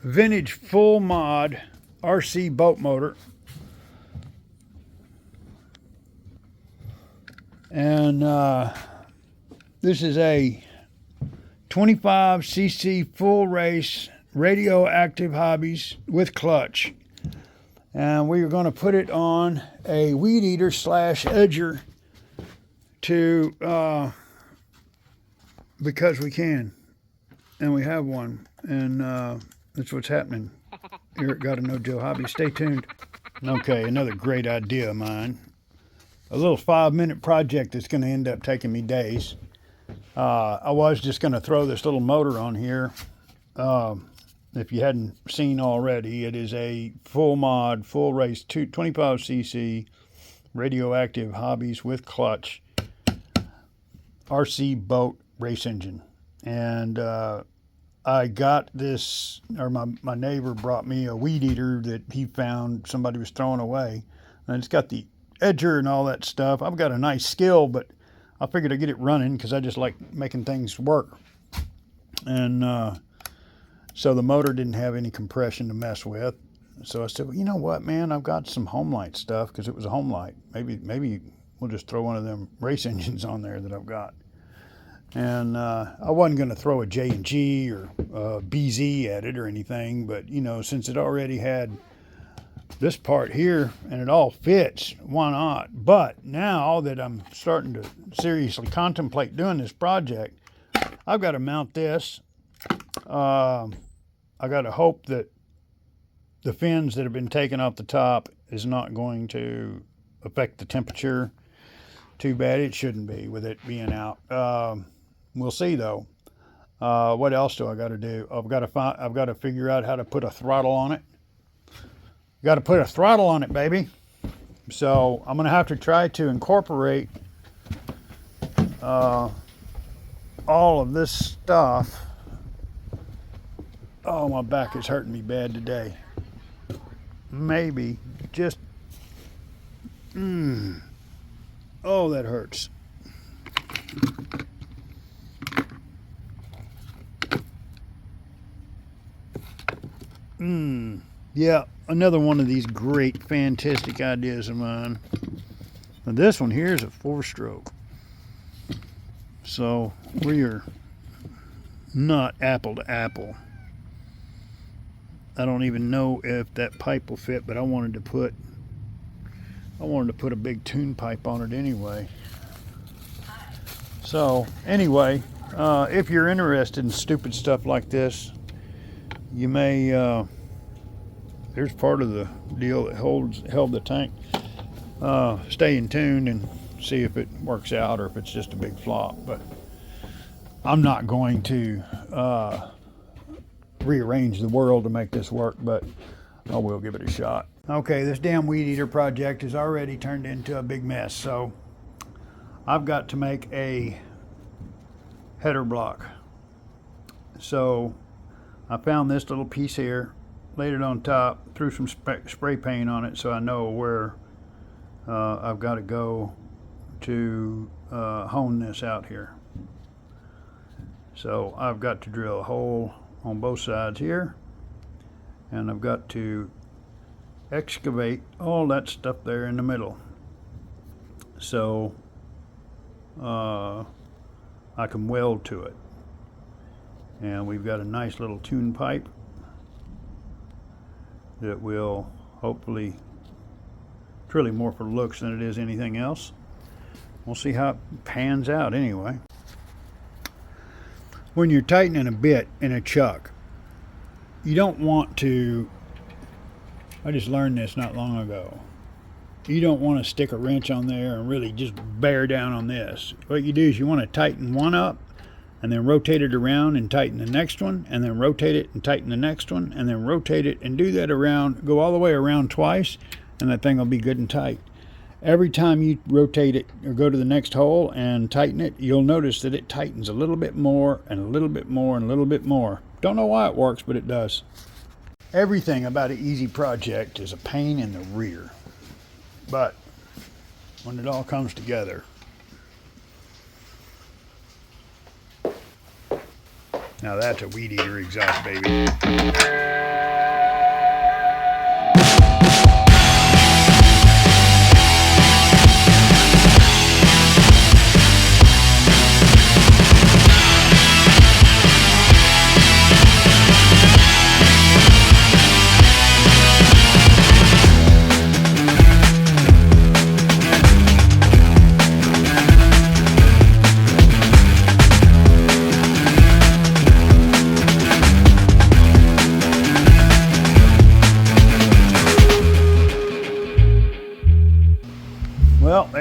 vintage full mod RC boat motor. And this is a 25cc full race radioactive hobbies with clutch. And we are going to put it on a Weedeater / edger to because we can, and we have one, and that's what's happening here at Gotta Know Joe Hobby. Stay tuned. Okay, another great idea of mine. A little 5-minute project that's going to end up taking me days. I was just going to throw this little motor on here. If you hadn't seen already, it is a full mod, full race 25cc radioactive hobbies with clutch RC boat race engine. And I got this, or my neighbor brought me a Weedeater that he found somebody was throwing away. And it's got the edger and all that stuff. I've got a nice skill, but I figured I'd get it running because I just like making things work. And so the motor didn't have any compression to mess with. So I said, well, you know what, man, I've got some home light stuff, because it was a home light. Maybe we'll just throw one of them race engines on there that I've got. And I wasn't going to throw a J&G or BZ at it or anything, but, you know, since it already had this part here and it all fits, why not? But now that I'm starting to seriously contemplate doing this project, I've got to mount this. I got to hope that the fins that have been taken off the top is not going to affect the temperature too bad. It shouldn't be, with it being out. We'll see though. What else do I got to do? I've got to figure out how to put a throttle on it. Got to put a throttle on it, baby. So I'm gonna have to try to incorporate all of this stuff. Oh, my back is hurting me bad today. Maybe just oh, that hurts. Yeah, another one of these great, fantastic ideas of mine. Now this one here is a 4-stroke. So we are not apple to apple. I don't even know if that pipe will fit, but I wanted to put a big tune pipe on it anyway. So anyway, if you're interested in stupid stuff like this, you may there's part of the deal that held the tank. Stay in tune and see if it works out or if it's just a big flop. But I'm not going to rearrange the world to make this work, but I will give it a shot. Okay, this damn Weedeater project has already turned into a big mess, so I've got to make a header block. So I found this little piece here, laid it on top, threw some spray paint on it so I know where I've got to go to hone this out here. So I've got to drill a hole on both sides here, and I've got to excavate all that stuff there in the middle so I can weld to it. And we've got a nice little tune pipe that will hopefully, it's really more for looks than it is anything else. We'll see how it pans out anyway. When you're tightening a bit in a chuck, you don't want to, I just learned this not long ago, you don't want to stick a wrench on there and really just bear down on this. What you do is you want to tighten one up and then rotate it around and tighten the next one, and then rotate it and tighten the next one, and then rotate it and do that around, go all the way around twice, and that thing will be good and tight. Every time you rotate it or go to the next hole and tighten it, you'll notice that it tightens a little bit more and a little bit more and a little bit more. Don't know why it works, but it does. Everything about an easy project is a pain in the rear. But when it all comes together, now that's a Weedeater exhaust, baby.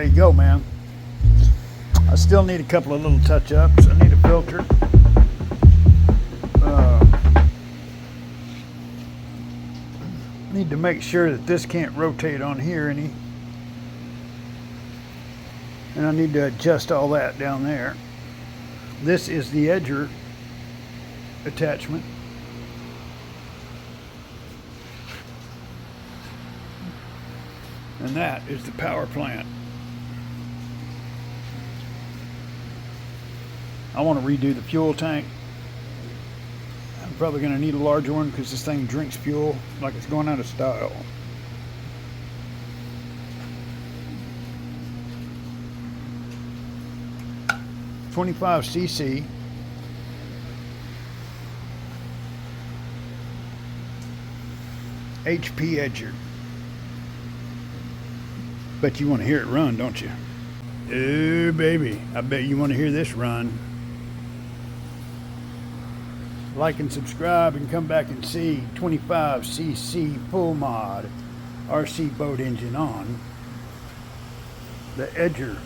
you go, man. I still need a couple of little touch-ups. I need a filter. Need to make sure that this can't rotate on here any. And I need to adjust all that down there. This is the edger attachment. And that is the power plant. I want to redo the fuel tank. I'm probably going to need a larger one because this thing drinks fuel like it's going out of style. $25cc. HP edger. Bet you want to hear it run, don't you? Oh, baby. I bet you want to hear this run. Like and subscribe and come back and see 25cc full mod RC boat engine on the Edger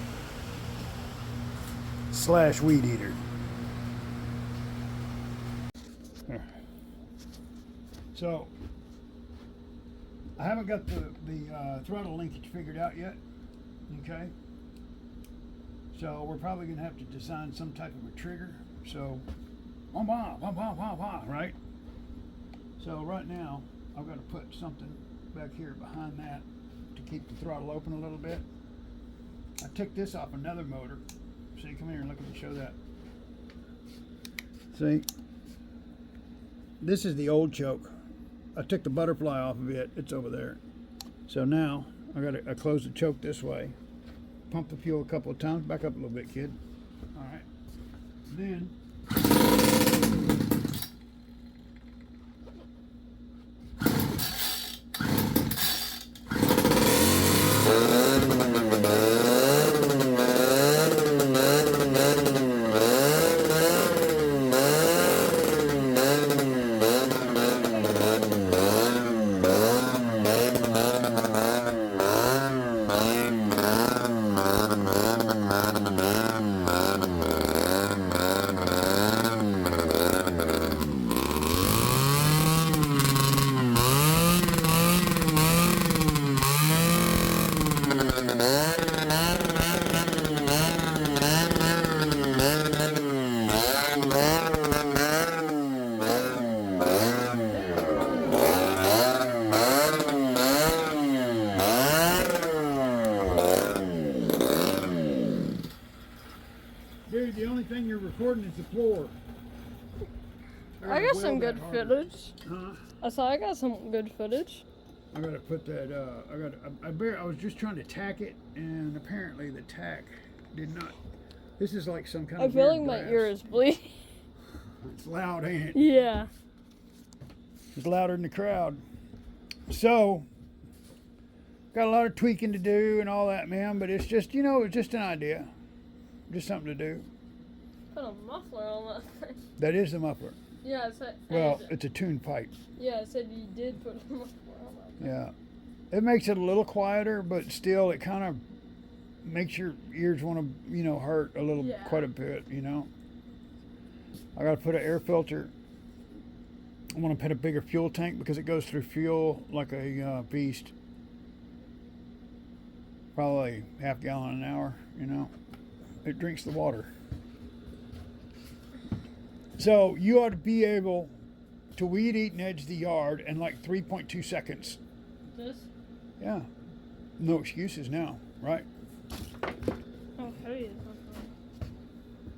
/ Weedeater. So I haven't got the throttle linkage figured out yet. Okay. So we're probably going to have to design some type of a trigger. So right? So right now, I've got to put something back here behind that to keep the throttle open a little bit. I took this off another motor. See, come here and look at me, show that. See? This is the old choke. I took the butterfly off of it. It's over there. So now, I close the choke this way. Pump the fuel a couple of times. Back up a little bit, kid. All right. Then dude, the only thing you're recording is the floor. I got some good footage. Huh? I saw I got some good footage. I gotta put that. I was just trying to tack it, and apparently the tack did not. This is like some kind of. I feel like weird my ear is bleeding. It's loud, ain't it? Yeah. It's louder than the crowd. So, got a lot of tweaking to do and all that, man. But it's just, it's just an idea, just something to do. Put a muffler on that thing. That is the muffler. Yeah, it said. Well, it's a tune pipe. Yeah, it said you did put a muffler on that thing. Yeah, it makes it a little quieter, but still, it kind of makes your ears want to, hurt a little, quite a bit, I got to put an air filter. I want to put a bigger fuel tank because it goes through fuel like a beast. Probably half gallon an hour, It drinks the water. So you ought to be able to weed eat and edge the yard in like 3.2 seconds. This? Yeah. No excuses now, right? Oh, heavy is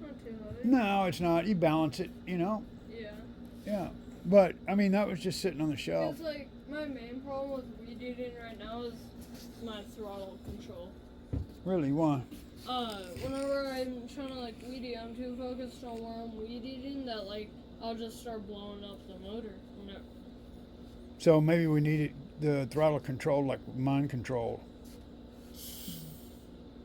not too heavy. No, it's not. You balance it, Yeah. Yeah. But, that was just sitting on the shelf. It's like, my main problem with weed eating right now is my throttle control. Really? Why? Whenever I'm trying to weed eat, I'm too focused on where I'm weed eating that I'll just start blowing up the motor. So maybe we needed the throttle control like mind control.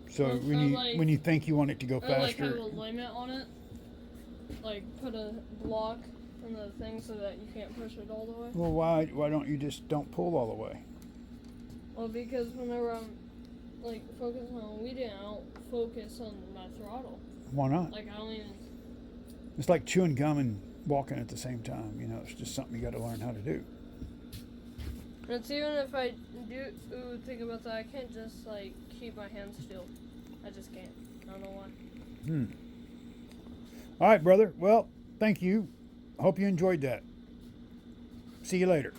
So when you think you want it to go faster, have a limit on it. Put a block in the thing so that you can't push it all the way. Well, why don't you just don't pull all the way? Well, because whenever I'm like focus on weeding, I don't focus on my throttle. Why not? Like I don't even. It's like chewing gum and walking at the same time. You know, it's just something you got to learn how to do. It's even if I do think about that, I can't just like keep my hands still. I just can't. I don't know why. All right, brother. Well, thank you. I hope you enjoyed that. See you later.